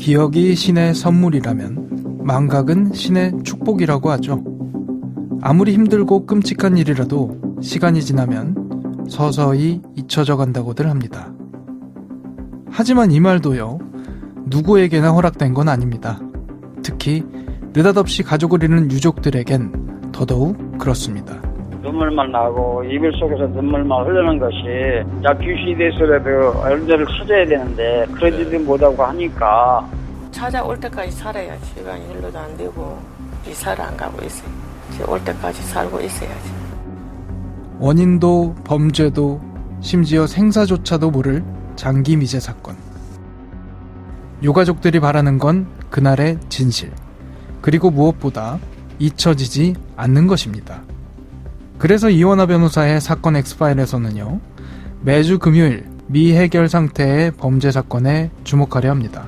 기억이 신의 선물이라면 망각은 신의 축복이라고 하죠. 아무리 힘들고 끔찍한 일이라도 시간이 지나면 서서히 잊혀져 간다고들 합니다. 하지만 이 말도요, 누구에게나 허락된 건 아닙니다. 특히 느닷없이 가족을 잃는 유족들에겐 더더욱 그렇습니다. 눈물만 나고 이불 속에서 눈물만 흐르는 것이 귀신이 돼서라도 얼굴을 찾아야 되는데 그러지도 못하고 하니까 찾아올 때까지 살아야지. 시간이 흘러도 안 되고 이사를 안 가고 있어요. 올 때까지 살고 있어야지. 원인도 범죄도 심지어 생사조차도 모를 장기 미제 사건. 유가족들이 바라는 건 그날의 진실, 그리고 무엇보다 잊혀지지 않는 것입니다. 그래서 이원하 변호사의 사건 엑스파일에서는요, 매주 금요일 미해결 상태의 범죄 사건에 주목하려 합니다.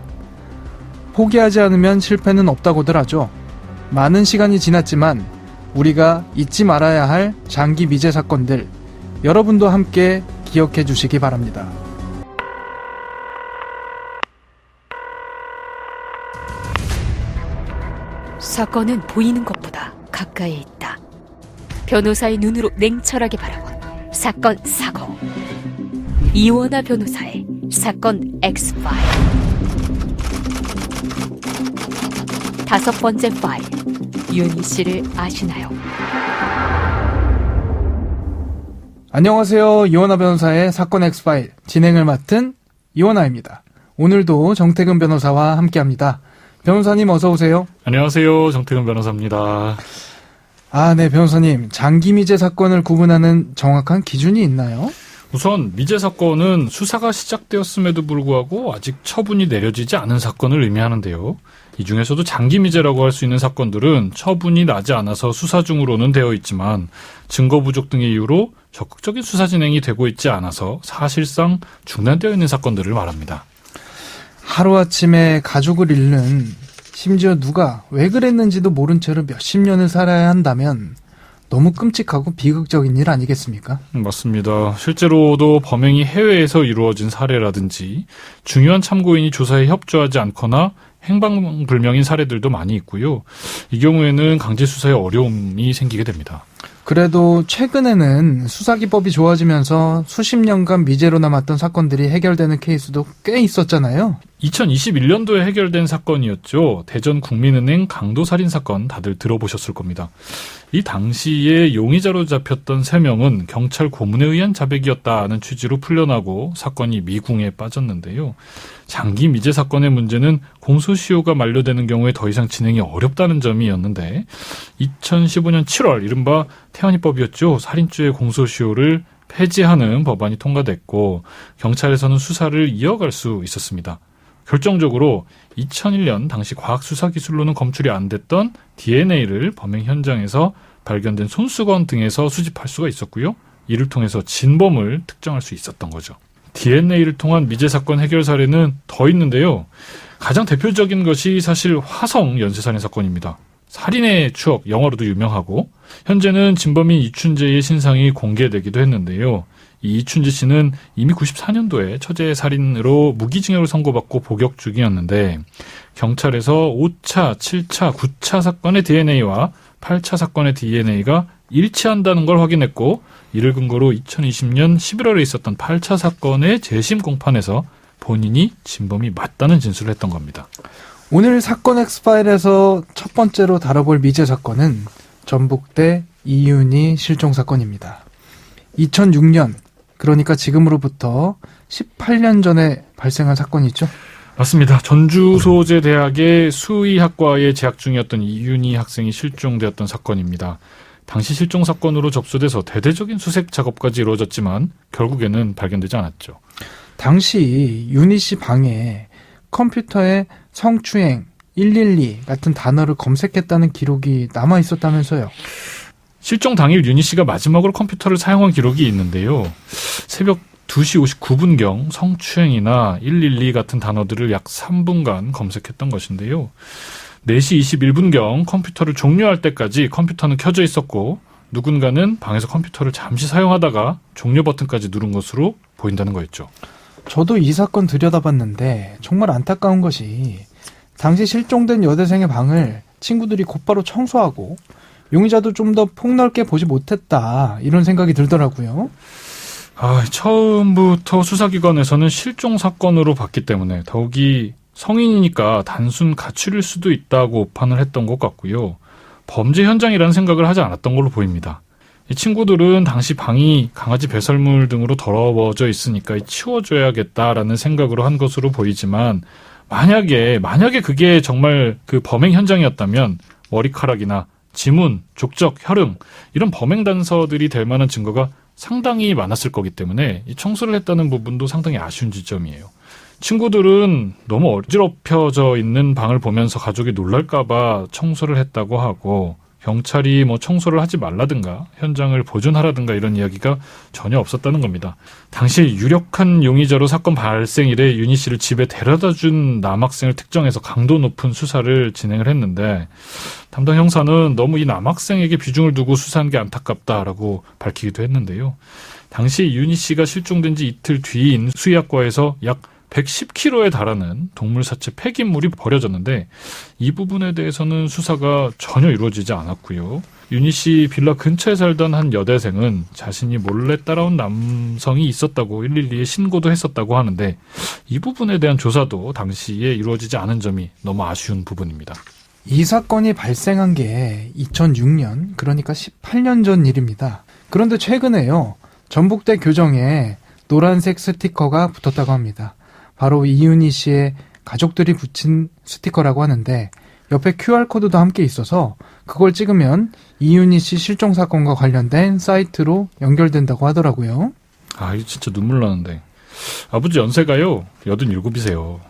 포기하지 않으면 실패는 없다고들 하죠. 많은 시간이 지났지만 우리가 잊지 말아야 할 장기 미제 사건들, 여러분도 함께 기억해 주시기 바랍니다. 사건은 보이는 것보다 가까이에 있다. 변호사의 눈으로 냉철하게 바라본 사건 사고. 이원하 변호사의 사건 X파일. 5번째 파일. 윤희 씨를 아시나요? 안녕하세요. 이원하 변호사의 사건 X파일 진행을 맡은 이원하입니다. 오늘도 정태근 변호사와 함께합니다. 변호사님 어서 오세요. 안녕하세요. 정태근 변호사입니다. 네, 변호사님. 장기 미제 사건을 구분하는 정확한 기준이 있나요? 우선 미제 사건은 수사가 시작되었음에도 불구하고 아직 처분이 내려지지 않은 사건을 의미하는데요. 이 중에서도 장기 미제라고 할 수 있는 사건들은 처분이 나지 않아서 수사 중으로는 되어 있지만 증거 부족 등의 이유로 적극적인 수사 진행이 되고 있지 않아서 사실상 중단되어 있는 사건들을 말합니다. 하루아침에 가족을 잃는, 심지어 누가 왜 그랬는지도 모른 채로 몇십 년을 살아야 한다면 너무 끔찍하고 비극적인 일 아니겠습니까? 맞습니다. 실제로도 범행이 해외에서 이루어진 사례라든지 중요한 참고인이 조사에 협조하지 않거나 행방불명인 사례들도 많이 있고요. 이 경우에는 강제 수사에 어려움이 생기게 됩니다. 그래도 최근에는 수사기법이 좋아지면서 수십 년간 미제로 남았던 사건들이 해결되는 케이스도 꽤 있었잖아요. 2021년도에 해결된 사건이었죠. 대전국민은행 강도살인 사건 다들 들어보셨을 겁니다. 이 당시에 용의자로 잡혔던 3명은 경찰 고문에 의한 자백이었다는 취지로 풀려나고 사건이 미궁에 빠졌는데요. 장기 미제 사건의 문제는 공소시효가 만료되는 경우에 더 이상 진행이 어렵다는 점이었는데 2015년 7월 이른바 태안이법이었죠. 살인죄의 공소시효를 폐지하는 법안이 통과됐고 경찰에서는 수사를 이어갈 수 있었습니다. 결정적으로 2001년 당시 과학수사기술로는 검출이 안 됐던 DNA를 범행 현장에서 발견된 손수건 등에서 수집할 수가 있었고요. 이를 통해서 진범을 특정할 수 있었던 거죠. DNA를 통한 미제 사건 해결 사례는 더 있는데요. 가장 대표적인 것이 사실 화성 연쇄살인 사건입니다. 살인의 추억, 영화로도 유명하고 현재는 진범인 이춘재의 신상이 공개되기도 했는데요. 이 이춘재 씨는 이미 94년도에 처제 살인으로 무기징역을 선고받고 복역 중이었는데 경찰에서 5차, 7차, 9차 사건의 DNA와 8차 사건의 DNA가 일치한다는 걸 확인했고 이를 근거로 2020년 11월에 있었던 8차 사건의 재심 공판에서 본인이 진범이 맞다는 진술을 했던 겁니다. 오늘 사건 엑스파일에서 첫 번째로 다뤄볼 미제 사건은 전북대 이윤희 실종 사건입니다. 2006년, 그러니까 지금으로부터 18년 전에 발생한 사건이죠? 맞습니다. 전주소재대학의 수의학과에 재학 중이었던 이윤희 학생이 실종되었던 사건입니다. 당시 실종 사건으로 접수돼서 대대적인 수색 작업까지 이루어졌지만 결국에는 발견되지 않았죠. 당시 윤희 씨 방에 컴퓨터에 성추행, 112 같은 단어를 검색했다는 기록이 남아 있었다면서요. 실종 당일 윤희 씨가 마지막으로 컴퓨터를 사용한 기록이 있는데요. 새벽 2시 59분경 성추행이나 112 같은 단어들을 약 3분간 검색했던 것인데요. 4시 21분경 컴퓨터를 종료할 때까지 컴퓨터는 켜져 있었고 누군가는 방에서 컴퓨터를 잠시 사용하다가 종료 버튼까지 누른 것으로 보인다는 거였죠. 저도 이 사건 들여다봤는데 정말 안타까운 것이 당시 실종된 여대생의 방을 친구들이 곧바로 청소하고 용의자도 좀 더 폭넓게 보지 못했다 이런 생각이 들더라고요. 처음부터 수사기관에서는 실종 사건으로 봤기 때문에 더욱이 성인이니까 단순 가출일 수도 있다고 오판을 했던 것 같고요. 범죄 현장이라는 생각을 하지 않았던 걸로 보입니다. 이 친구들은 당시 방이 강아지 배설물 등으로 더러워져 있으니까 치워줘야겠다라는 생각으로 한 것으로 보이지만 만약에 그게 정말 그 범행 현장이었다면 머리카락이나 지문, 족적, 혈흔 이런 범행 단서들이 될 만한 증거가 상당히 많았을 거기 때문에 이 청소를 했다는 부분도 상당히 아쉬운 지점이에요. 친구들은 너무 어지럽혀져 있는 방을 보면서 가족이 놀랄까봐 청소를 했다고 하고 경찰이 청소를 하지 말라든가 현장을 보존하라든가 이런 이야기가 전혀 없었다는 겁니다. 당시 유력한 용의자로 사건 발생 이래 윤희 씨를 집에 데려다준 남학생을 특정해서 강도 높은 수사를 진행을 했는데 담당 형사는 너무 이 남학생에게 비중을 두고 수사한 게 안타깝다라고 밝히기도 했는데요. 당시 윤희 씨가 실종된 지 이틀 뒤인 수의학과에서 약 110kg에 달하는 동물 사체 폐기물이 버려졌는데 이 부분에 대해서는 수사가 전혀 이루어지지 않았고요. 윤희 씨 빌라 근처에 살던 한 여대생은 자신이 몰래 따라온 남성이 있었다고 112에 신고도 했었다고 하는데 이 부분에 대한 조사도 당시에 이루어지지 않은 점이 너무 아쉬운 부분입니다. 이 사건이 발생한 게 2006년, 그러니까 18년 전 일입니다. 그런데 최근에요, 전북대 교정에 노란색 스티커가 붙었다고 합니다. 바로 이윤희 씨의 가족들이 붙인 스티커라고 하는데 옆에 QR코드도 함께 있어서 그걸 찍으면 이윤희 씨 실종 사건과 관련된 사이트로 연결된다고 하더라고요. 이거 진짜 눈물 나는데. 아버지 연세가요 87이세요.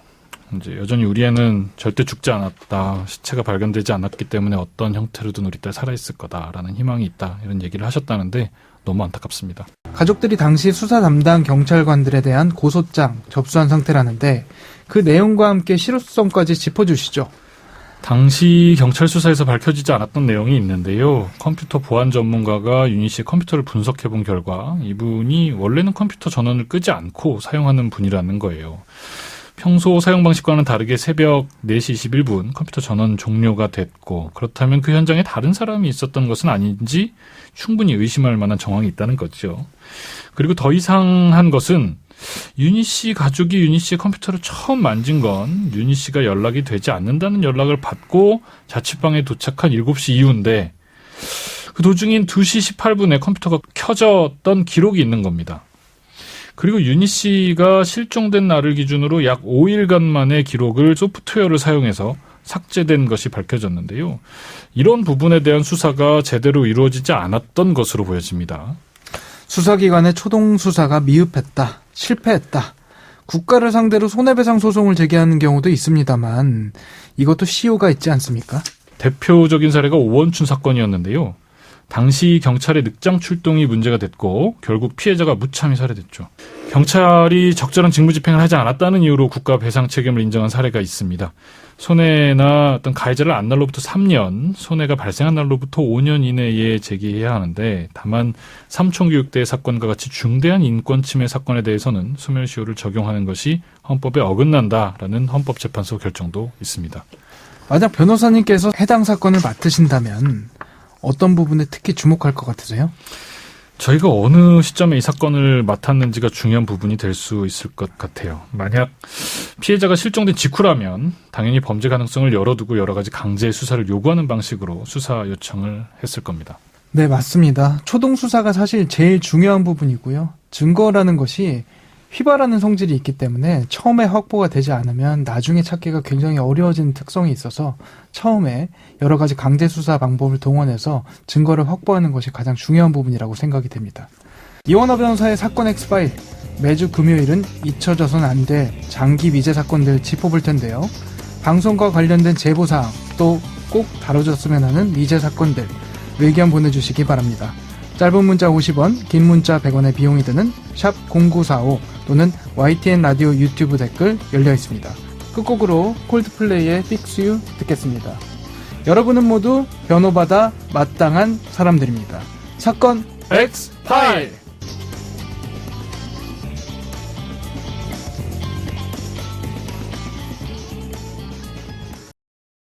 이제 여전히 우리 애는 절대 죽지 않았다. 시체가 발견되지 않았기 때문에 어떤 형태로든 우리 딸 살아있을 거다라는 희망이 있다. 이런 얘기를 하셨다는데 너무 안타깝습니다. 가족들이 당시 수사 담당 경찰관들에 대한 고소장 접수한 상태라는데 그 내용과 함께 실효성까지 짚어주시죠. 당시 경찰 수사에서 밝혀지지 않았던 내용이 있는데요. 컴퓨터 보안 전문가가 윤희 씨의 컴퓨터를 분석해본 결과 이분이 원래는 컴퓨터 전원을 끄지 않고 사용하는 분이라는 거예요. 평소 사용 방식과는 다르게 새벽 4시 21분 컴퓨터 전원 종료가 됐고 그렇다면 그 현장에 다른 사람이 있었던 것은 아닌지 충분히 의심할 만한 정황이 있다는 거죠. 그리고 더 이상한 것은 윤희 씨 가족이 윤희 씨의 컴퓨터를 처음 만진 건 윤희 씨가 연락이 되지 않는다는 연락을 받고 자취방에 도착한 7시 이후인데 그 도중인 2시 18분에 컴퓨터가 켜졌던 기록이 있는 겁니다. 그리고 윤희 씨가 실종된 날을 기준으로 약 5일간 만에 기록을 소프트웨어를 사용해서 삭제된 것이 밝혀졌는데요. 이런 부분에 대한 수사가 제대로 이루어지지 않았던 것으로 보여집니다. 수사기관의 초동 수사가 미흡했다, 실패했다. 국가를 상대로 손해배상 소송을 제기하는 경우도 있습니다만 이것도 시효가 있지 않습니까? 대표적인 사례가 오원춘 사건이었는데요. 당시 경찰의 늑장 출동이 문제가 됐고 결국 피해자가 무참히 살해됐죠. 경찰이 적절한 직무집행을 하지 않았다는 이유로 국가 배상 책임을 인정한 사례가 있습니다. 손해나 어떤 가해자를 안 날로부터 3년, 손해가 발생한 날로부터 5년 이내에 제기해야 하는데 다만 삼총교육대 사건과 같이 중대한 인권 침해 사건에 대해서는 소멸시효를 적용하는 것이 헌법에 어긋난다라는 헌법재판소 결정도 있습니다. 만약 변호사님께서 해당 사건을 맡으신다면 어떤 부분에 특히 주목할 것 같으세요? 저희가 어느 시점에 이 사건을 맡았는지가 중요한 부분이 될 수 있을 것 같아요. 만약 피해자가 실종된 직후라면 당연히 범죄 가능성을 열어두고 여러 가지 강제 수사를 요구하는 방식으로 수사 요청을 했을 겁니다. 네, 맞습니다. 초동 수사가 사실 제일 중요한 부분이고요. 증거라는 것이 휘발하는 성질이 있기 때문에 처음에 확보가 되지 않으면 나중에 찾기가 굉장히 어려워지는 특성이 있어서 처음에 여러 가지 강제 수사 방법을 동원해서 증거를 확보하는 것이 가장 중요한 부분이라고 생각이 됩니다. 이원화 변호사의 사건 엑스파일, 매주 금요일은 잊혀져선 안 될 장기 미제 사건들 짚어볼 텐데요. 방송과 관련된 제보사항 또 꼭 다뤄졌으면 하는 미제 사건들 의견 보내주시기 바랍니다. 짧은 문자 50원, 긴 문자 100원의 비용이 드는 샵 0945 또는 YTN 라디오 유튜브 댓글 열려 있습니다. 끝곡으로 콜드플레이의 Fix You 듣겠습니다. 여러분은 모두 변호받아 마땅한 사람들입니다. 사건 엑스파일!